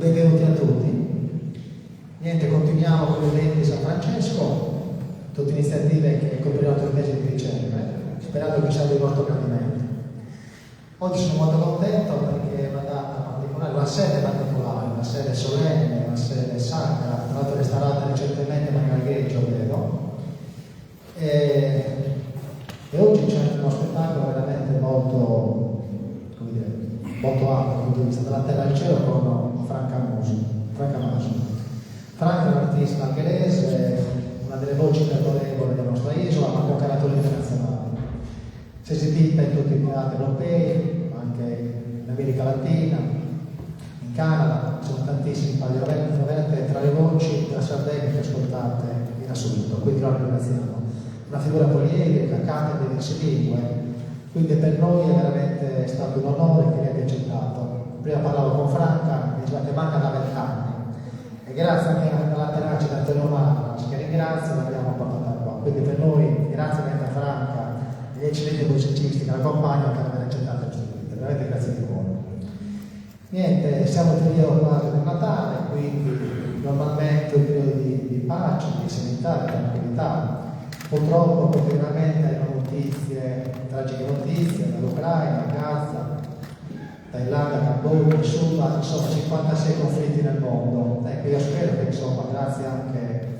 benvenuti a tutti. Niente, continuiamo con l'evento di San Francesco, tutte iniziative che copriranno il mese di dicembre, sperando che sia di vostro gradimento. Oggi sono molto contento perché è una data particolare, una sede particolare, una sede solenne, una sede sacra, tra l'altro restaurata recentemente ma in algheggio, vedo. E oggi c'è uno spettacolo veramente molto, come dire, molto alto dal punto di vista dalla terra al cielo con Franca Maso. Franca è un artista algherese, una delle voci più autorevoli della nostra isola, ma con carattere internazionale. Si è esibita in tutti i teatri europei, anche in America Latina, in Canada, ci sono tantissimi palio veramente tra le voci della Sardegna che ascoltate in assoluto, quindi lo ringraziamo. Una figura poliedrica, canta diverse lingue, quindi per noi è veramente stato un onore che lei abbia accettato. Prima parlavo con Franca, mi diceva che manca da 20 anni e grazie anche alla tenacia di Antonio Maras, che ringrazio, l'abbiamo portata qua. Quindi per noi, grazie anche a Franca e agli eccellenti musicisti che l'accompagnano per aver accettato questo invito, veramente grazie di cuore. Niente, siamo in periodo quasi del Natale, quindi normalmente un periodo di pace, di serenità, di tranquillità. Purtroppo continuamente arrivano notizie, tragiche notizie dall'Ucraina, Gaza, Thailandia, Cambogia, insomma 56 conflitti nel mondo. Ecco, io spero che insomma, grazie anche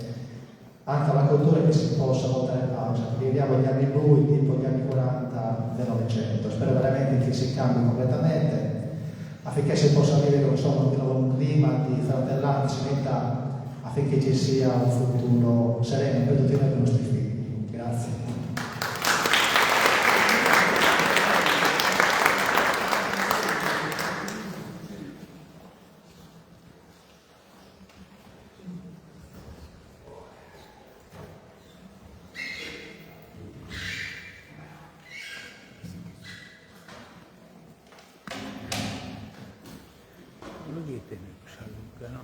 alla cultura che si possa portare pace. Viviamo gli anni bui, tipo gli anni 40 del Novecento. Spero veramente che si cambi completamente affinché si possa vivere insomma, di nuovo un clima di fratellanza, civiltà, affinché ci sia un futuro sereno per tutti noi e per i nostri figli. Grazie. Lo dite, Luca, no?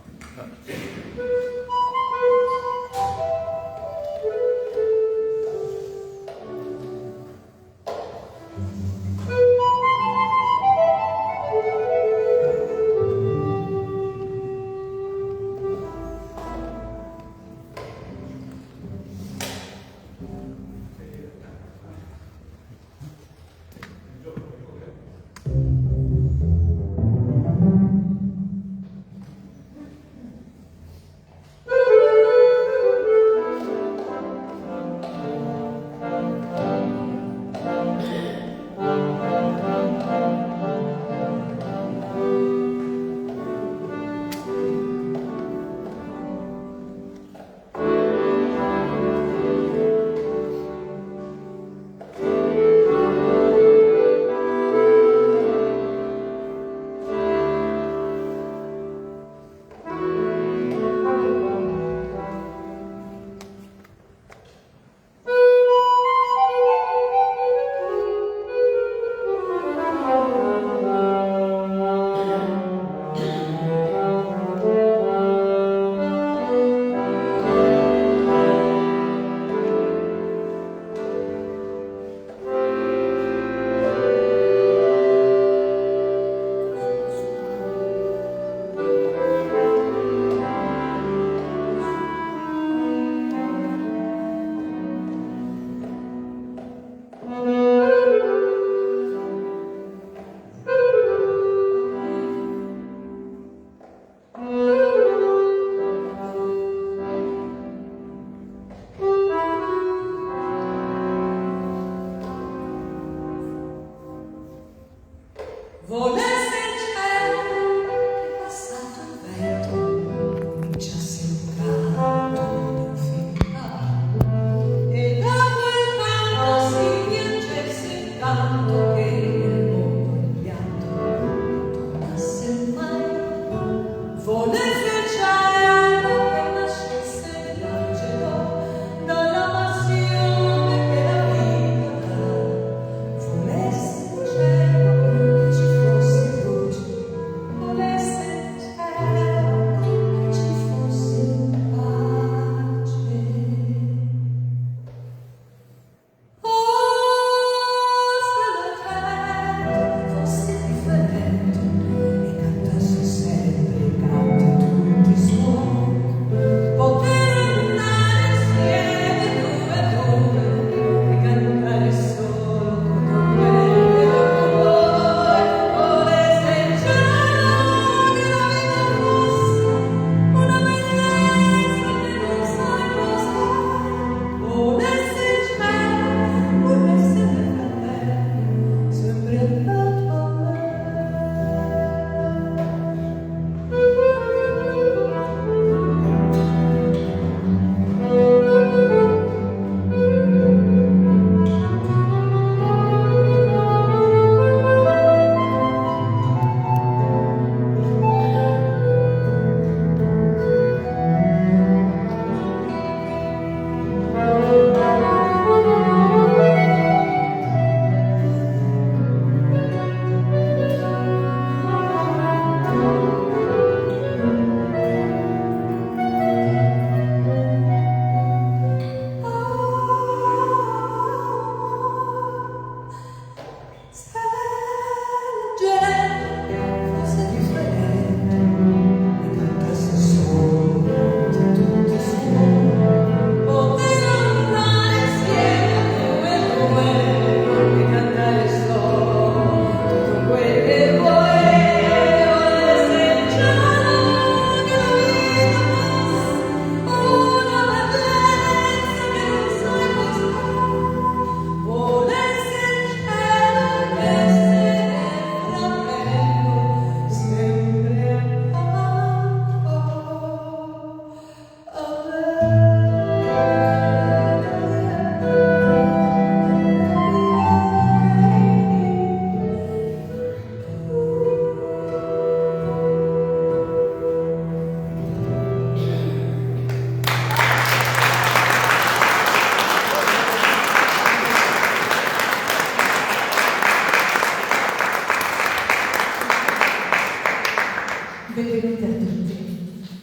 Benvenuti a tutti.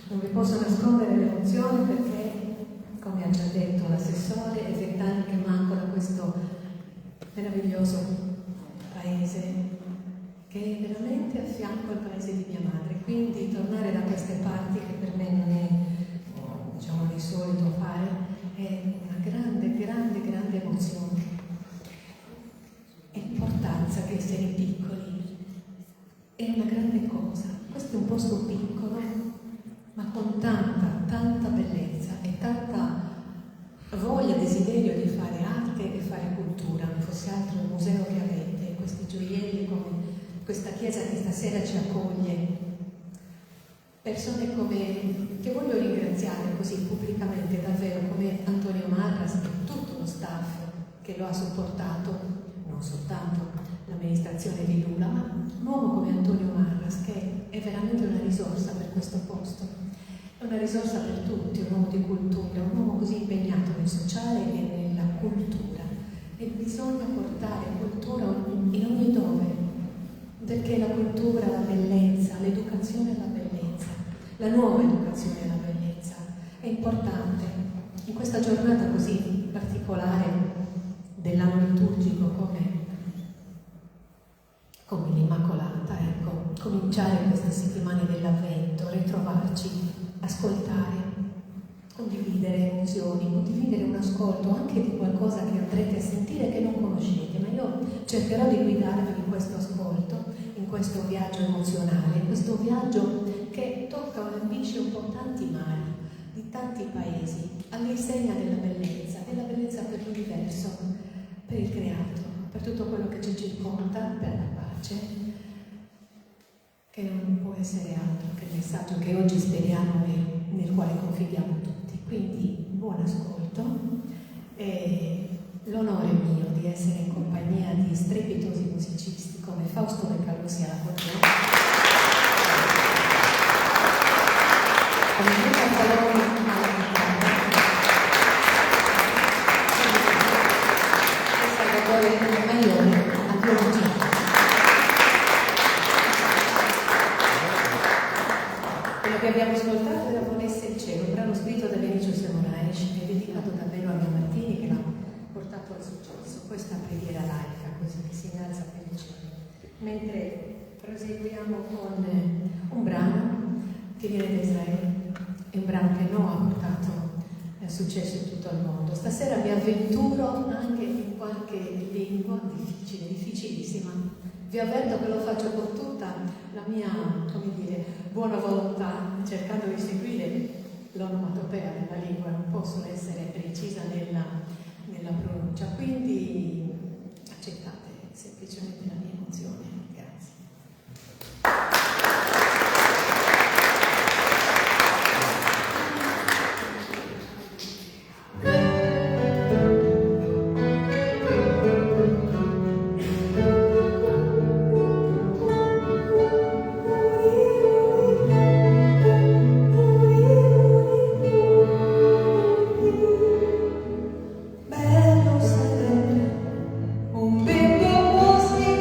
Non vi posso nascondere l'emozione perché, come ha già detto l'assessore, è 20 anni che manco da questo meraviglioso paese che è veramente a fianco al paese di mia madre. Quindi tornare da queste parti, che per me non è, diciamo, di solito fare, è una grande, grande, grande emozione. È l'importanza che essere piccoli è una grande cosa. Questo è un posto piccolo, ma con tanta, tanta bellezza e tanta voglia, desiderio di fare arte e fare cultura. Non fosse altro il museo che avete, questi gioielli come questa chiesa che stasera ci accoglie. Persone che voglio ringraziare così pubblicamente, davvero, come Antonio Marras e tutto lo staff che lo ha supportato, non soltanto l'amministrazione di Lula, ma un uomo come Antonio Marras, che è veramente una risorsa per questo posto, è una risorsa per tutti, un uomo di cultura, un uomo così impegnato nel sociale e nella cultura. E bisogna portare cultura in ogni dove, perché la cultura, la bellezza, l'educazione e la bellezza, la nuova educazione e la bellezza è importante. In questa giornata così particolare dell'anno liturgico come l'Immacolata, ecco, cominciare queste settimane dell'Avvento, ritrovarci, ascoltare, condividere emozioni, condividere un ascolto anche di qualcosa che andrete a sentire che non conoscete, ma io cercherò di guidarvi in questo ascolto, in questo viaggio emozionale, in questo viaggio che tocca o ambisce un po' tanti mari di tanti paesi, all'insegna della bellezza per l'universo, per il creato, per tutto quello che ci circonda, per la pace, che non può essere altro che il messaggio che oggi speriamo e nel quale confidiamo tutti. Quindi buon ascolto e l'onore mio di essere in compagnia di strepitosi musicisti come Fausto Beccalosi all'accordeone, come Luca Faloni alla chitarra e Salvatore Maione al violoncello. Quello che abbiamo ascoltato era Volesse il cielo, un brano scritto da Vinicio Moraes e dedicato davvero a Mia Martini, che l'ha portato al successo. Questa preghiera laica, così che si innalza per il cielo. Mentre proseguiamo con un brano che viene da Israele, è un brano che Noah ha portato successo in tutto il mondo. Stasera mi avventuro anche in qualche lingua difficile, difficilissima. Vi avverto che lo faccio con tutta la mia, come dire, buona volontà, cercando di seguire l'onomatopea della lingua, non posso essere precisa nella pronuncia, quindi accettate semplicemente la mia emozione. Grazie. Bello sarebbe un bimbo così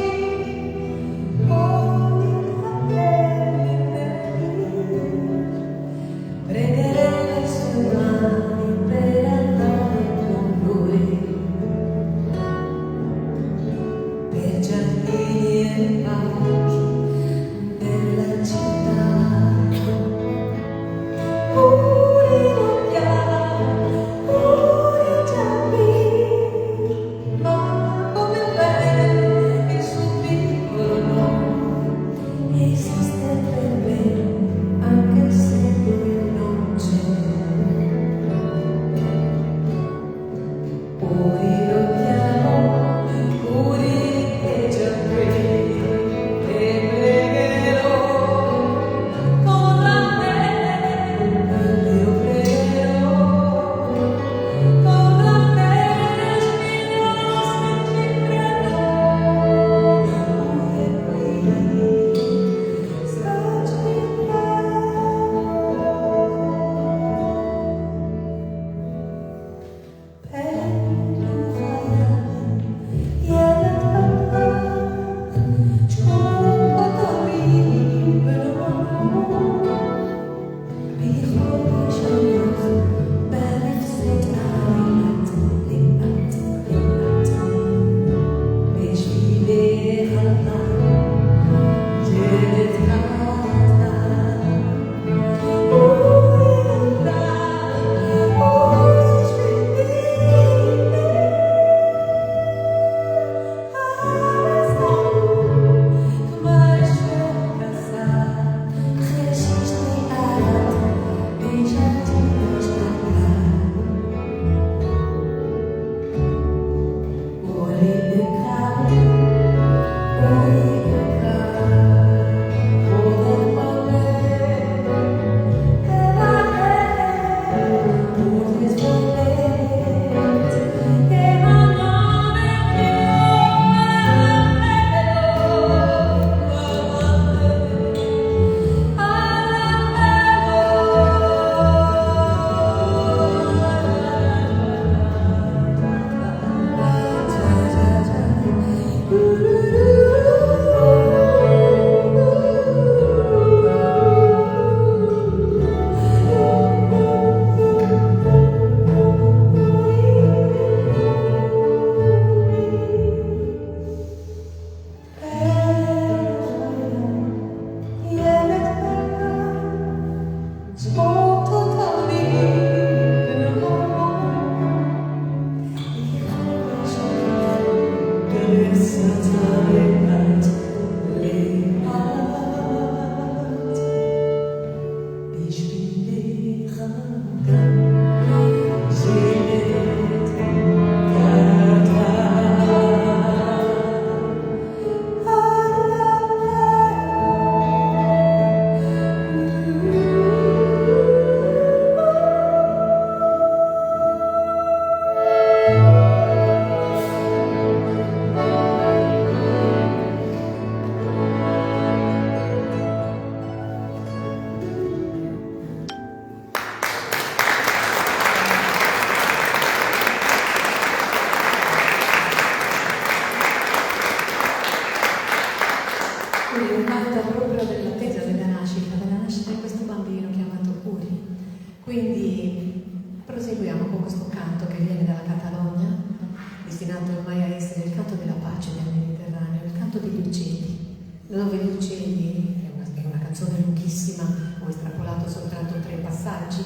passaggi,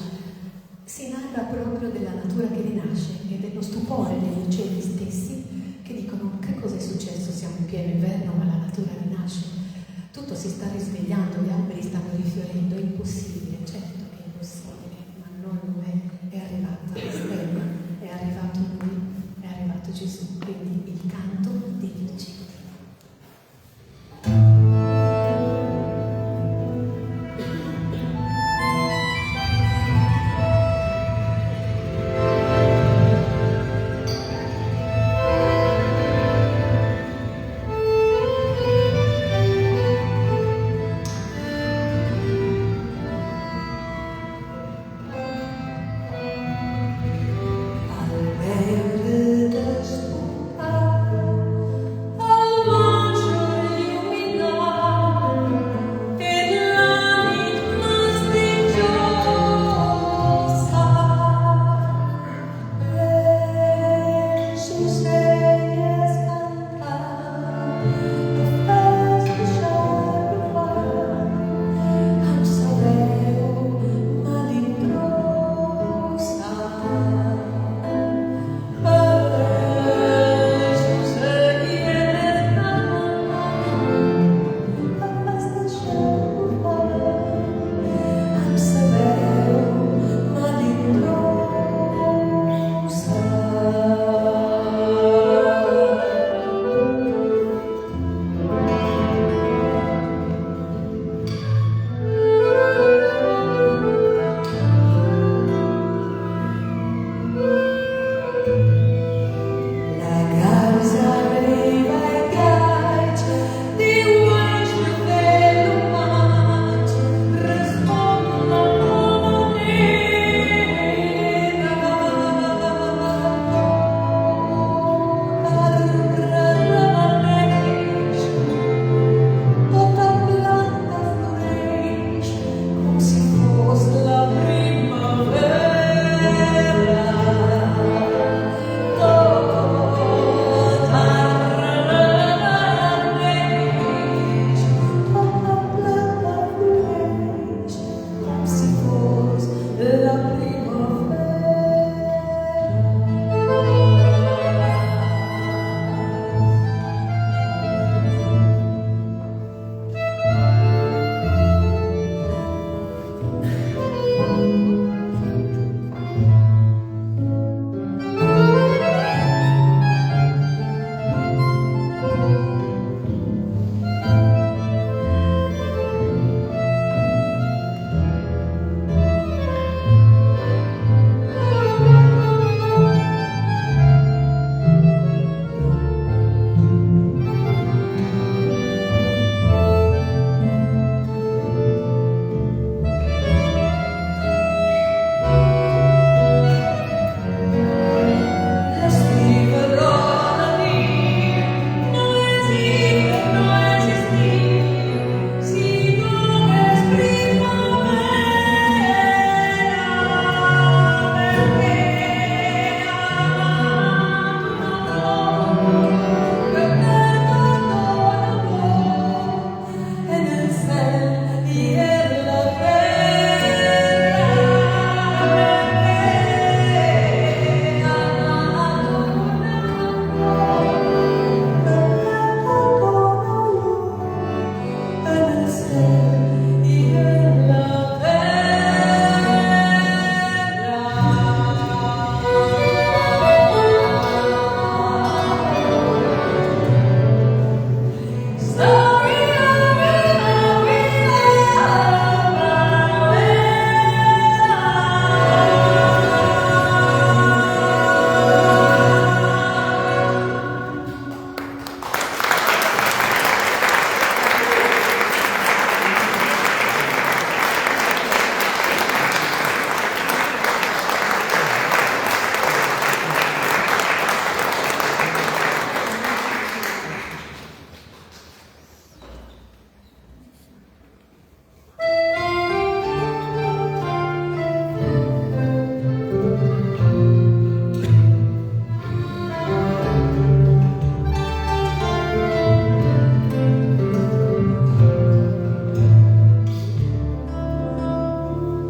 si narra proprio della natura che rinasce e dello stupore degli uccelli stessi che dicono: che cosa è successo? Siamo in pieno inverno ma la natura rinasce, tutto si sta risvegliando, gli alberi stanno rifiorendo, è impossibile, certo che è impossibile, ma non lo è arrivata la stella, è arrivato lui, è arrivato Gesù, quindi il canto degli uccelli.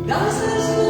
Das ist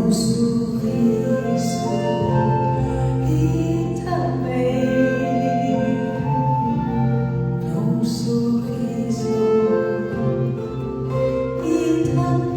un sorriso e também un sorriso e também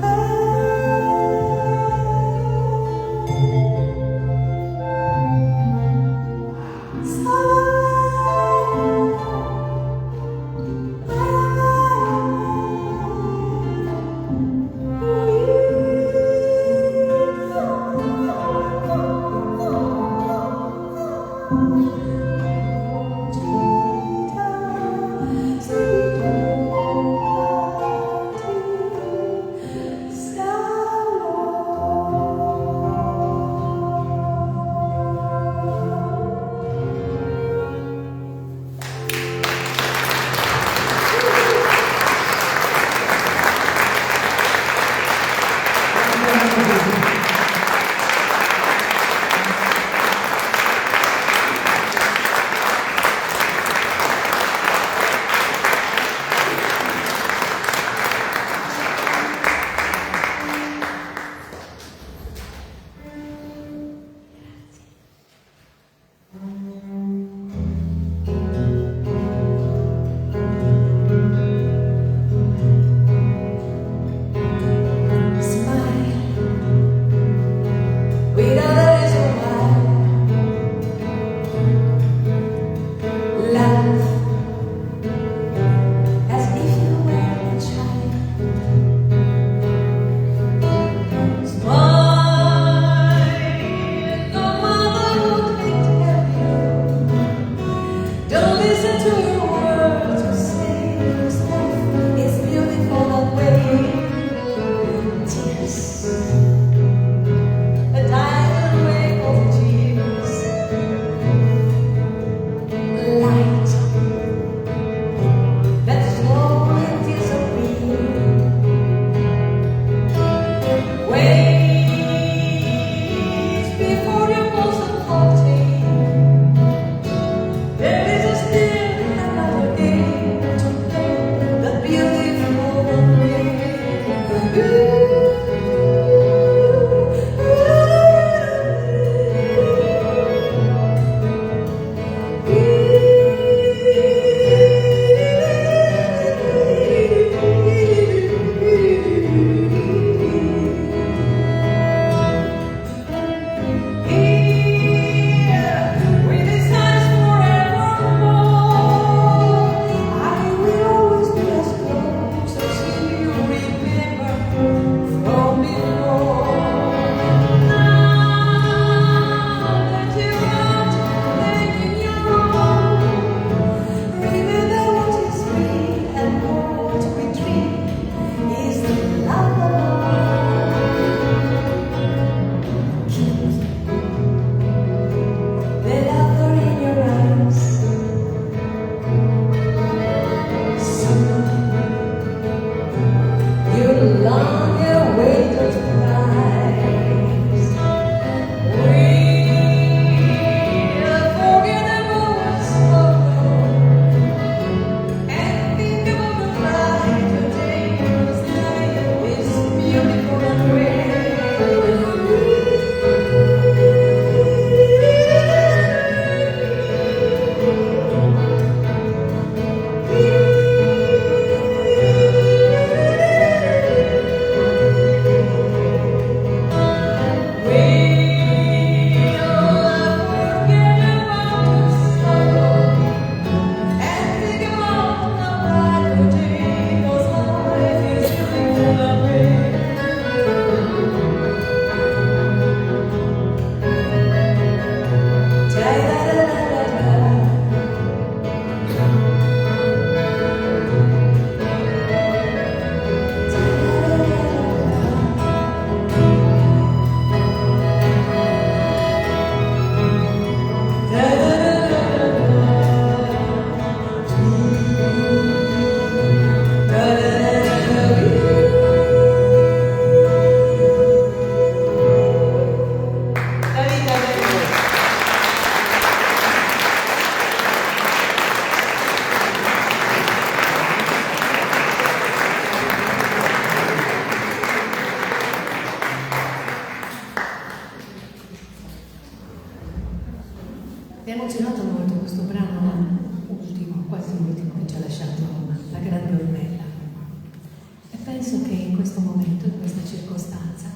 in questo momento, in questa circostanza,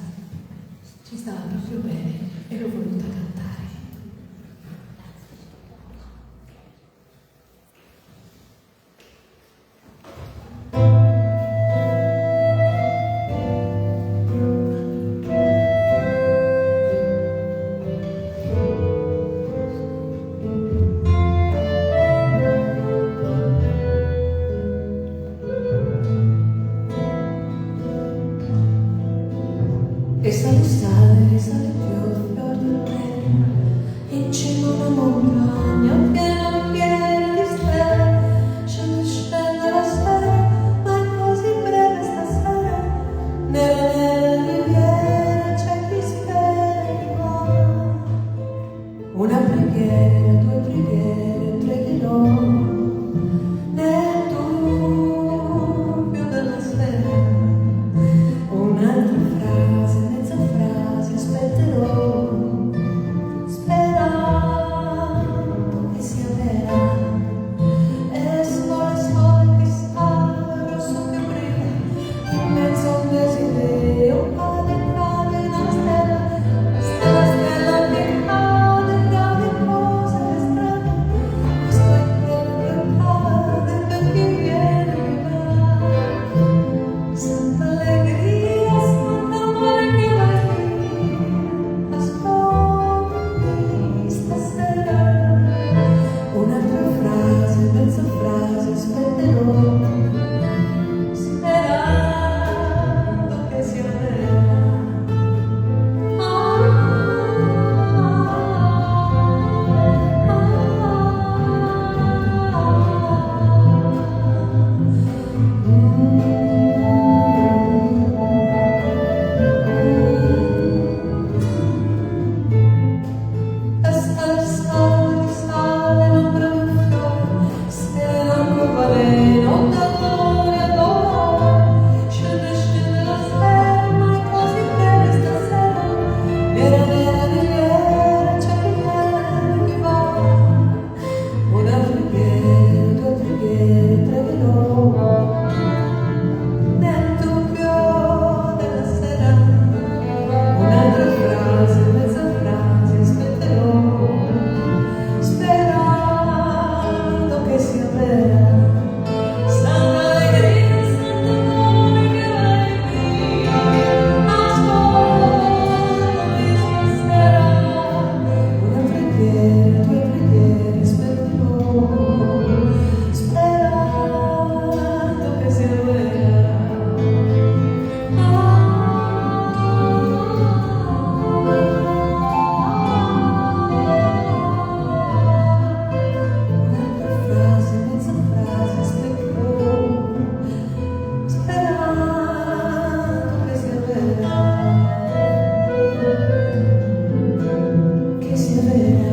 ci stava proprio bene e l'ho voluta cantare. E sale più fior di me, in cima a una montagna piena di stelle, scende la sera, ma è così breve stasera, nella riviera c'è chi spera e chi va. Una preghiera, due preghiere, pregherò, nel dubbio della sera, un'altra frase, mezza frase, aspetterò, sperando che sia vera. E sole che sale, rosso che brilla, in mezzo a un desiderio, cade una stella, stella che cade cose strane. Questo è quello che cade per chi viene e va. Santa allegria, santa amore che vai qui, ascolti stasera. Un'altra frase, mezza frase, aspetterò, sperando che sia vera. Sale l'ombra di un fiore, stella arcobaleno, d'amore ad ora. Scende la sera, ma è così bene stasera, nera riviera, c'è chi viene e chi va. Una preghiera, due preghiere, pregherò, nel dubbio della sera. Un'altra frase, mezza frase, aspetterò, sperando che sia vera. Santa allegria, santa amore che vai qui, ascoltami stasera. Una preghiera, due preghiere, aspetterò, sperando che sia vera. Un'altra frase, mezza frase, aspetterò, sperando che sia vera, che sia vera.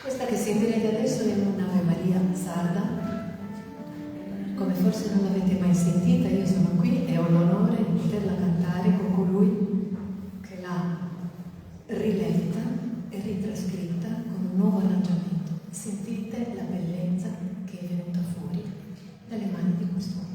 Questa che sentirete adesso è un'Ave Maria sarda, come forse non l'avete mai sentita. Io sono qui e ho l'onore di poterla cantare con colui che l'ha riletta e ritrascritta con un nuovo arrangiamento. Sentite la bellezza che è venuta fuori dalle mani di quest'uomo.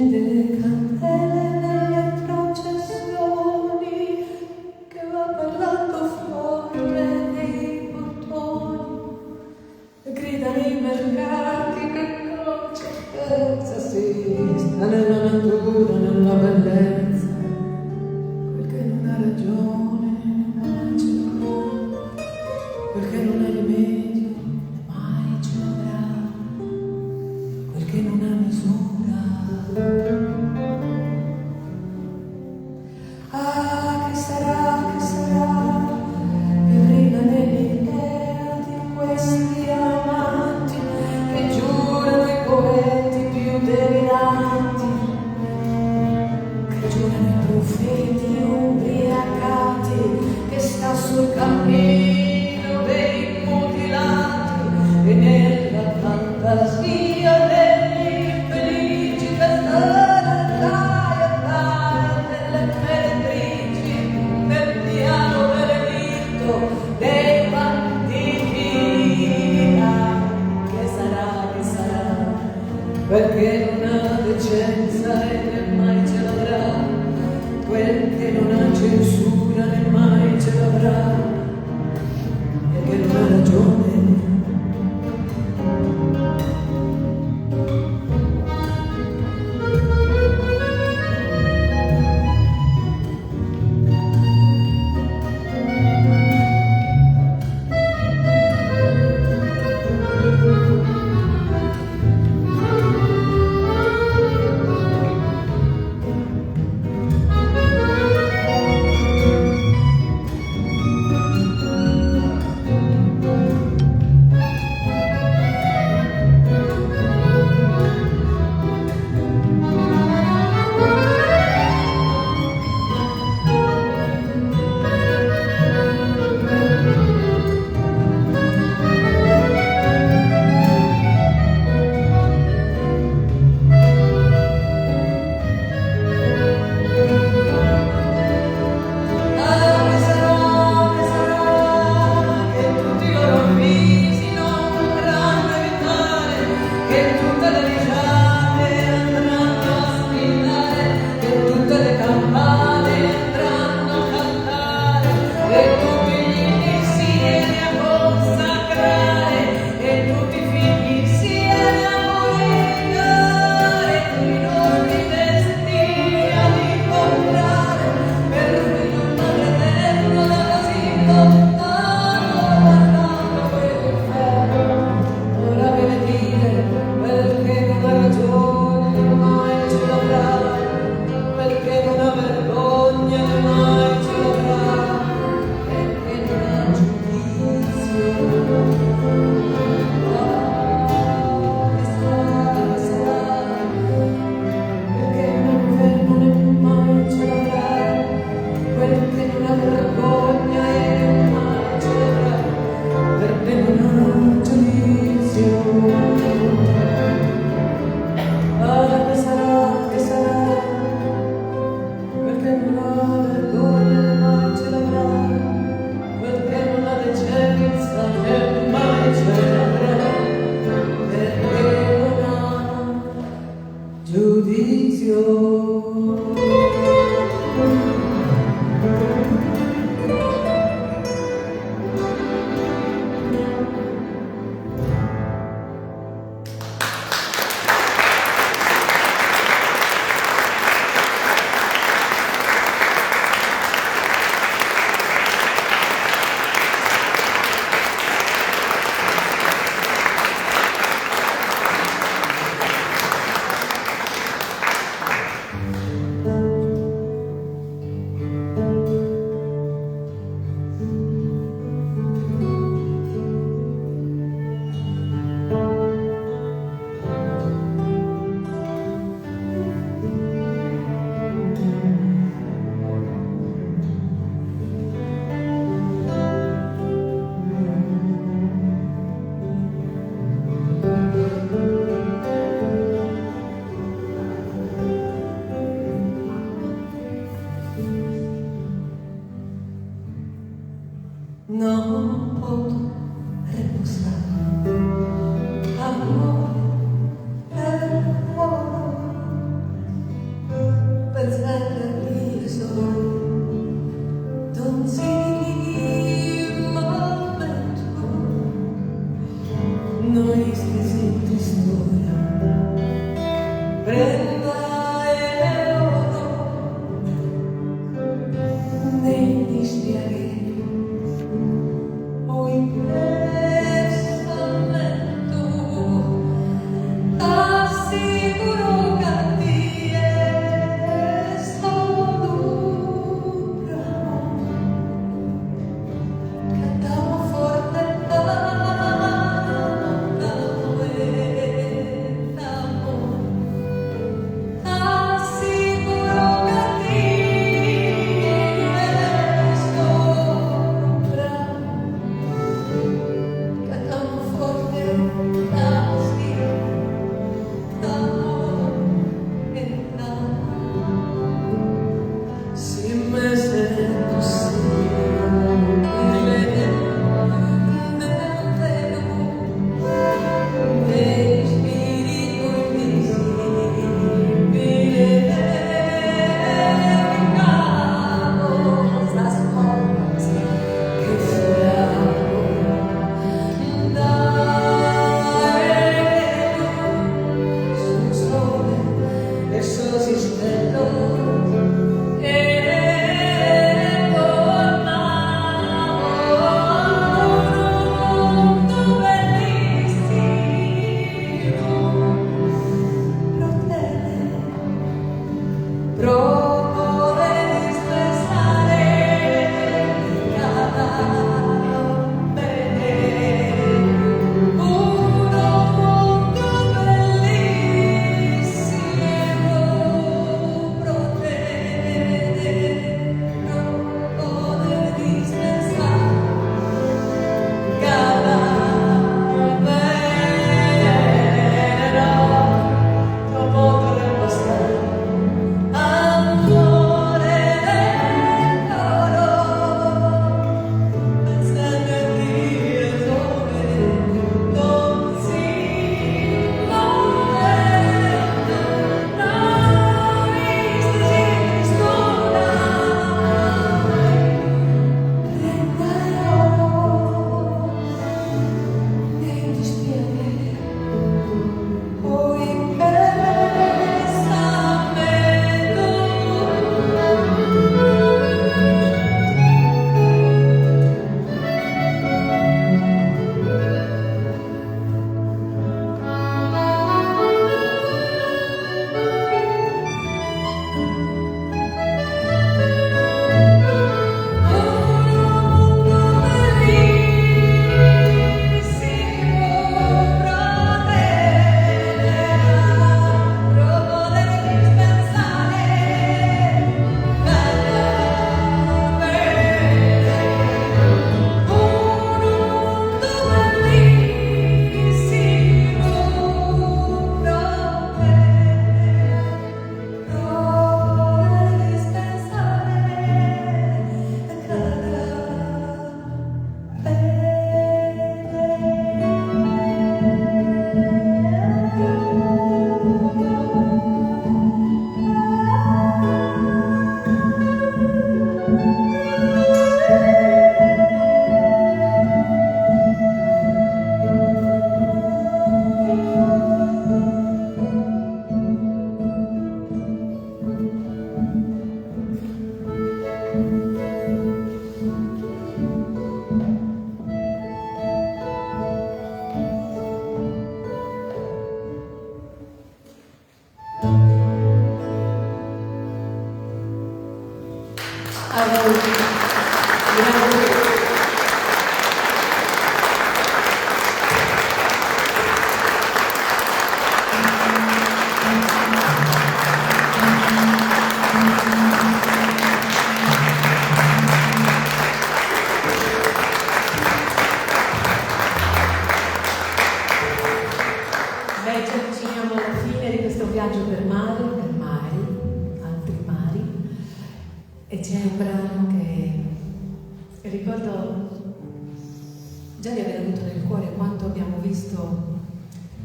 accende le candele nelle processioni, che va parlando fuori nei portoni, e grida nei mercati che concertezza si sta nella natura, nella bellezza, quel che non ha ragione mai ce l'avrà, quel che non ha rimedio mai ce l'avrà, quel che non ha misura. Ah, che sarà, che brilla nell'idea di questi amanti che giurano i poeti più deliranti, che giurano i profeti ubriacati, che sta sul cammino dei mutilati e nella fantasia degli infelici che delle meretrici nel piano benedetto dei banditi. Ah, che sarà, perché non ha decenza e né mai ce l'avrà, quel che non ha censura né mai ce l'avrà, e che non ha ragione.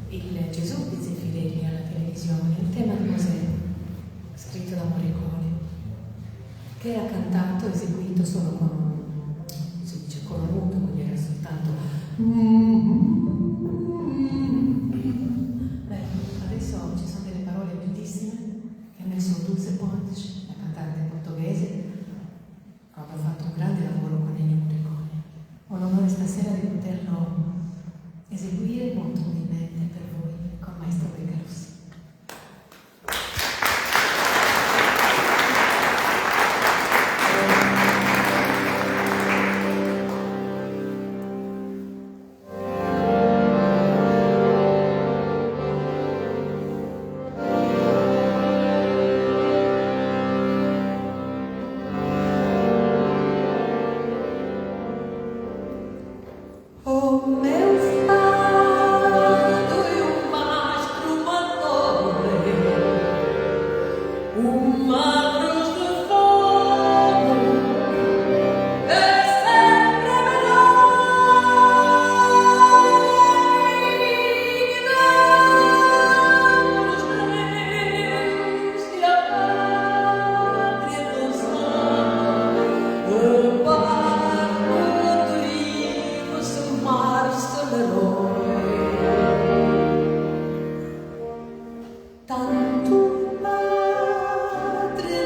il Gesù di Zeffirelli alla televisione, il tema di Mosè, scritto da Morricone. che era cantato, eseguito solo con, si dice coro muto, quindi era soltanto. Beh, adesso ci sono delle parole bellissime che ha messo Dulce Pontes, la cantante portoghese, proprio ha fatto un grande lavoro con Ennio Morricone. Ho l'onore stasera di poterlo eseguire molto umilmente per voi con Maestro Beccarossi. O meu fado e o mastro matore, magros de fogo, é sempre melhor nos trens e a pátria dançando, o barco deriva sul mar l'eroe. Tanto padre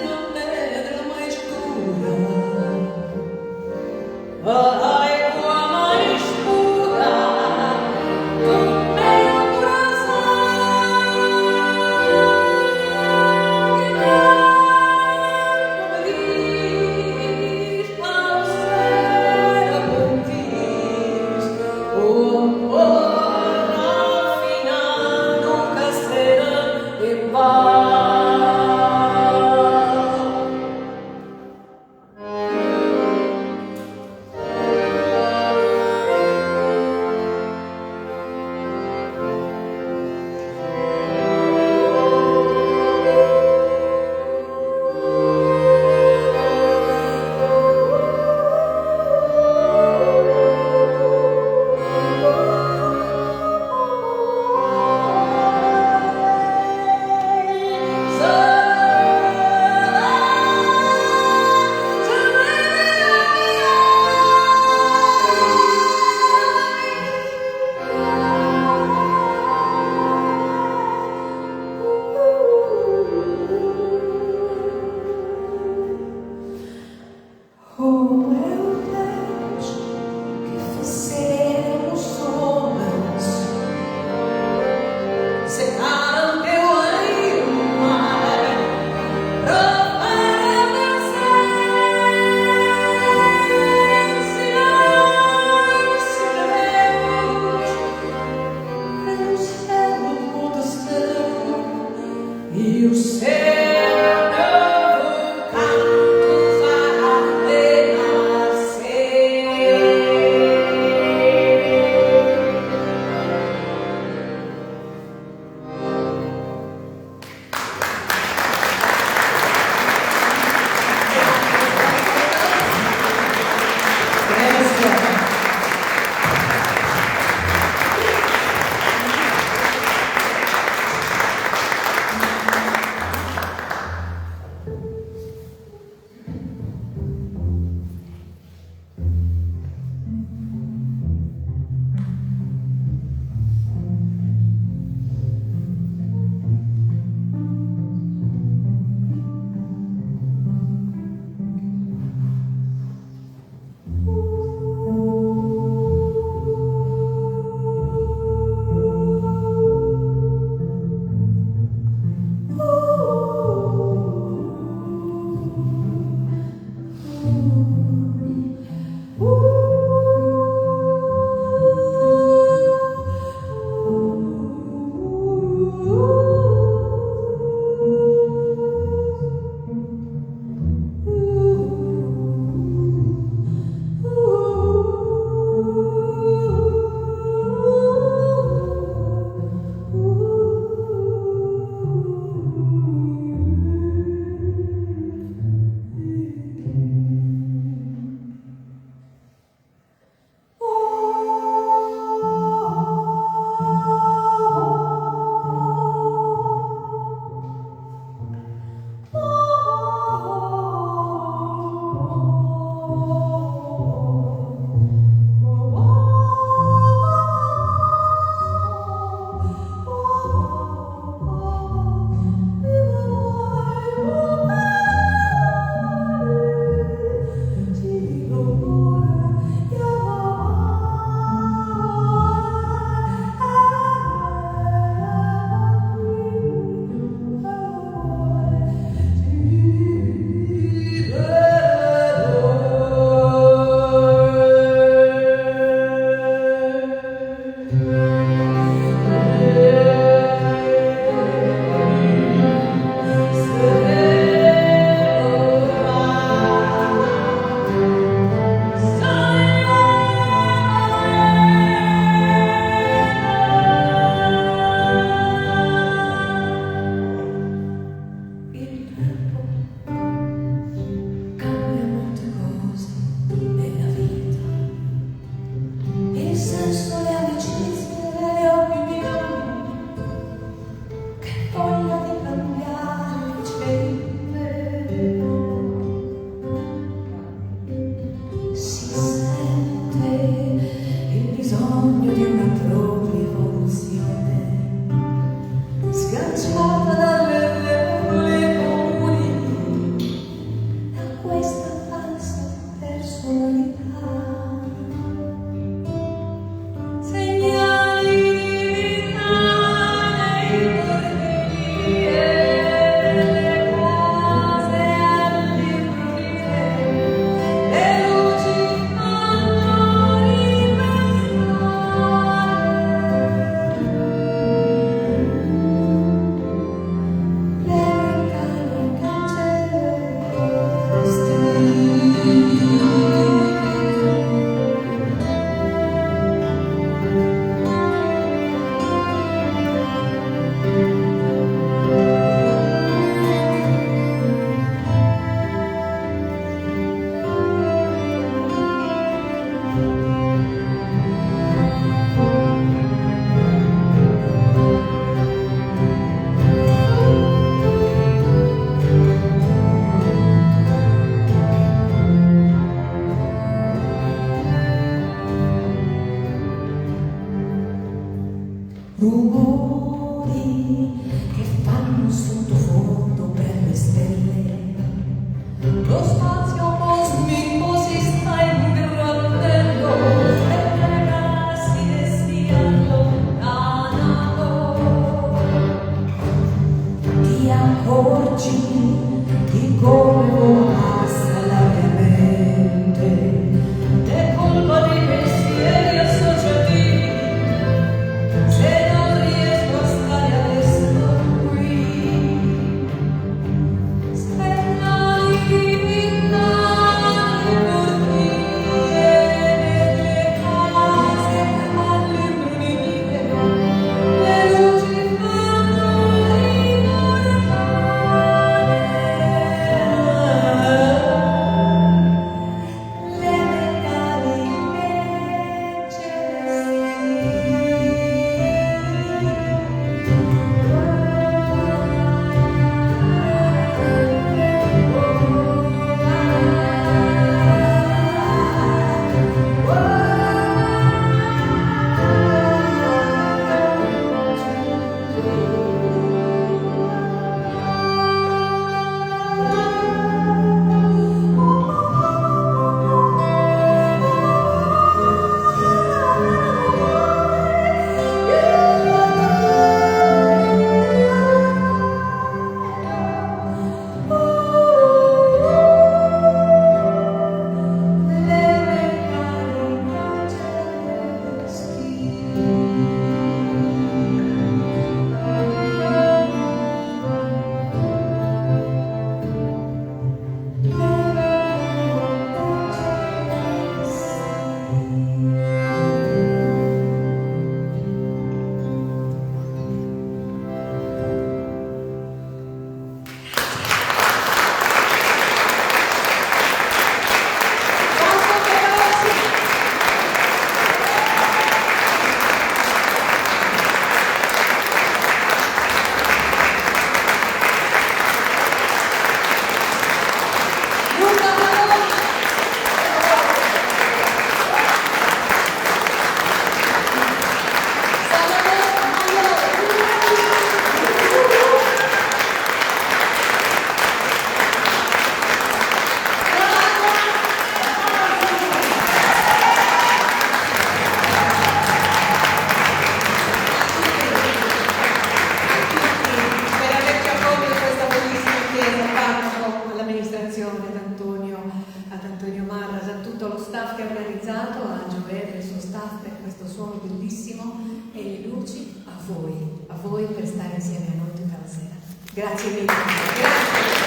sastre, questo suono bellissimo e le luci a voi per stare insieme a noi tutta la sera. Grazie mille. Grazie.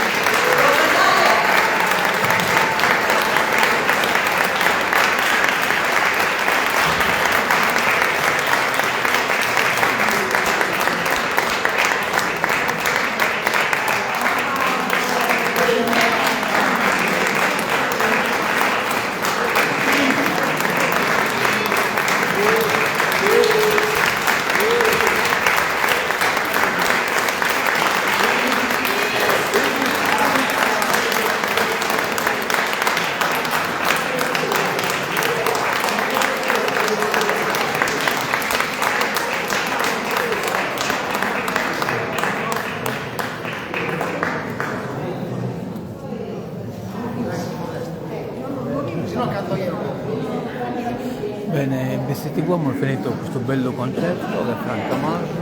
Bene, Vestiti Uomo è finito questo bello concerto da Franco Maso,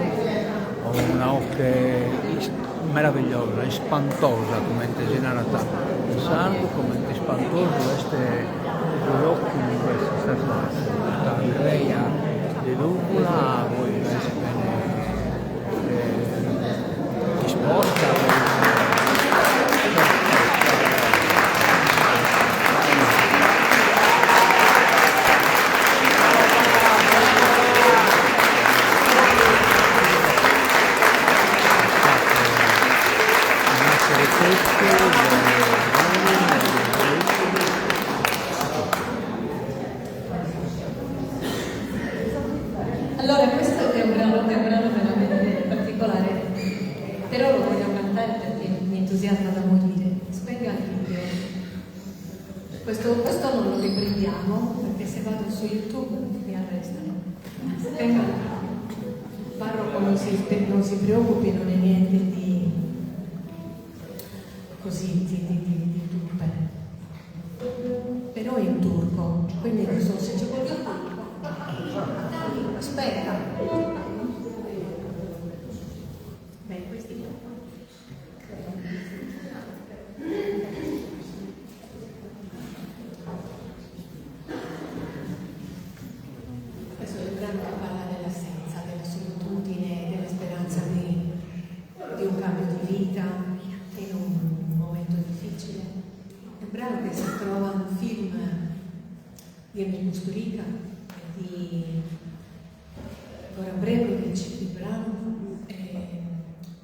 una notte meravigliosa, espantosa, come generata in sardo, come espantoso este occhi di questa stata Andrea di Lugula, voi bene disposta. Allora, questo è un brano veramente particolare, però lo voglio cantare perché mi entusiasma da morire. Spengo anche il video. Questo non lo riprendiamo perché se vado su YouTube mi arrestano. Spengo anche il video. Il parroco non si preoccupi, non è niente di così di turpe. Però è in turco, quindi non so se c'è qualcosa. Aspetta. Beh, questi questo è il brano che parla dell'assenza, della solitudine, della speranza di un cambio di vita in un momento difficile. È un brano che si trova nel film di Emil Kusturica e di Goran Bregovic, il brano.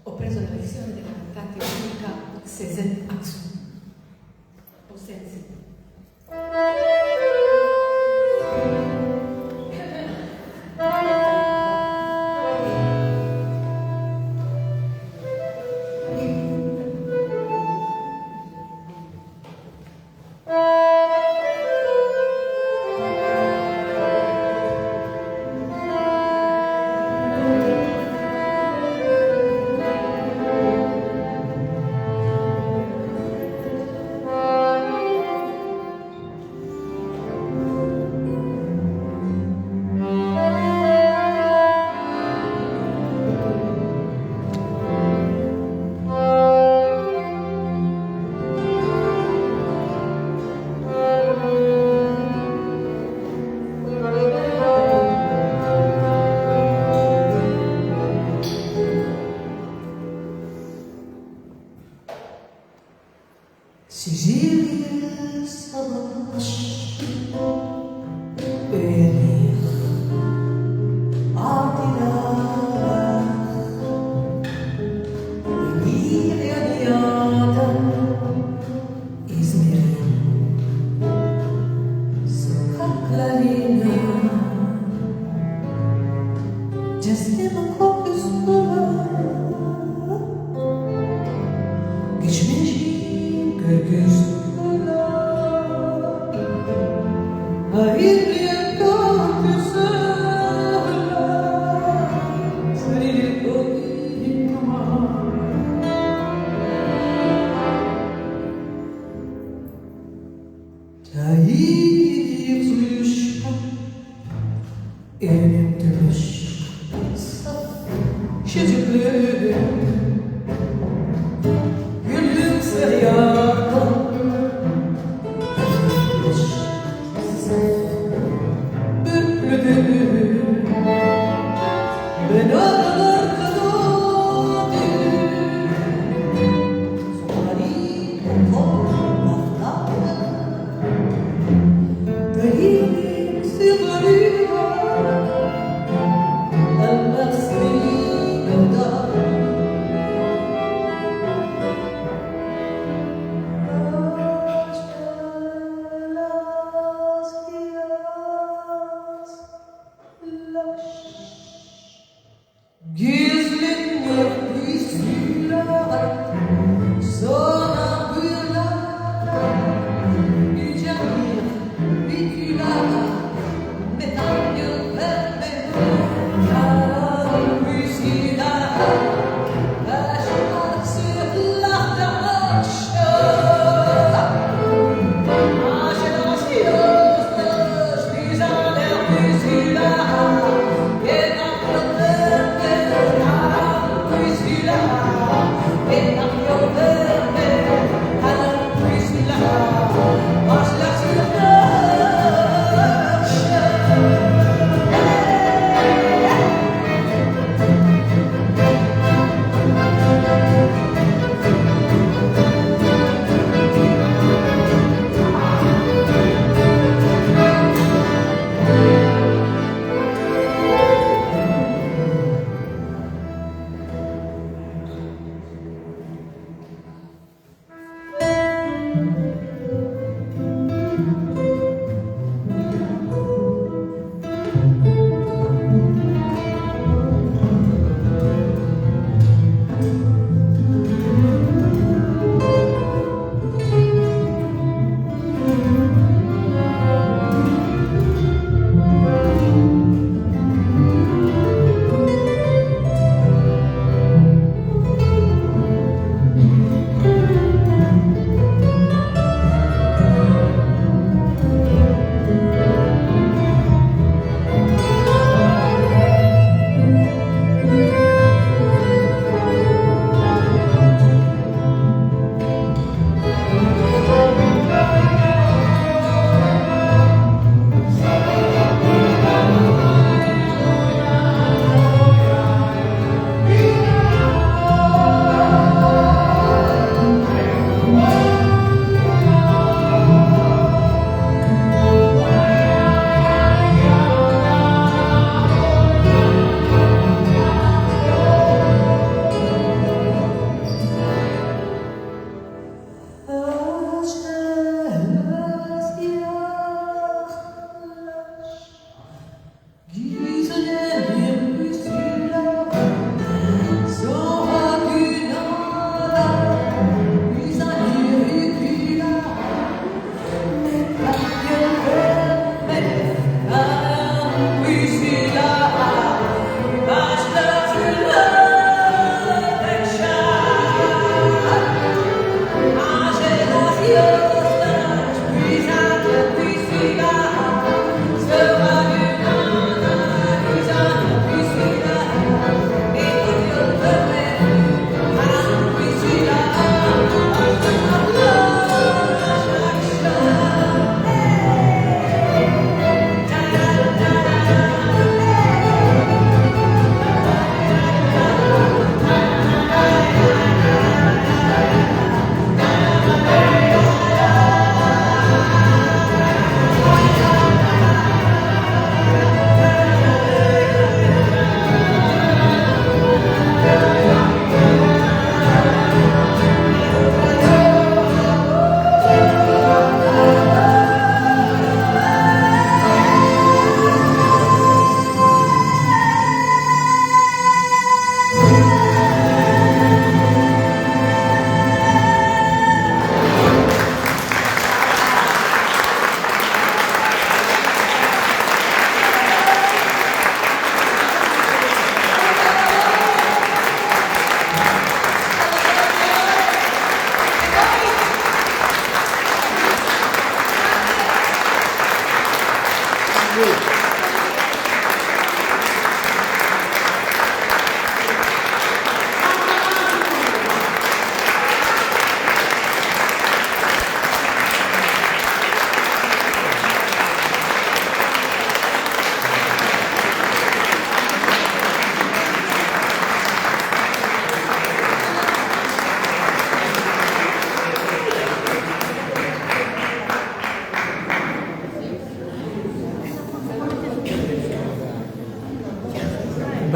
Ho preso la versione della cantante unica Sezen Aksu. O Sensi. Sicilia'ya savaş beni aldılar, beni dünyadan İzmir'in sokaklarına cesdim kokusuna geçmiş Kırgızlara hayırlı güzeller seni koyma Tahir suçma elimdemiş saf şeciklerim gülümse yardan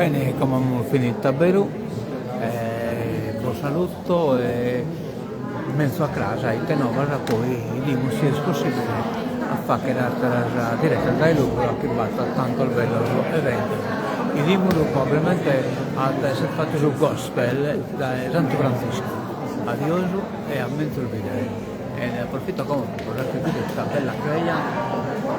Bene, come abbiamo finito a Beru, lo saluto e mezzo a casa e te no, poi dimmi se è possibile a fare che la diretta dai lucro che batta tanto il bello evento. E dimmi probabilmente ad essere fatto su gospel da Santo Francisco. Adios e a mezzo il video. E ne approfitto come per il video di questa bella creia.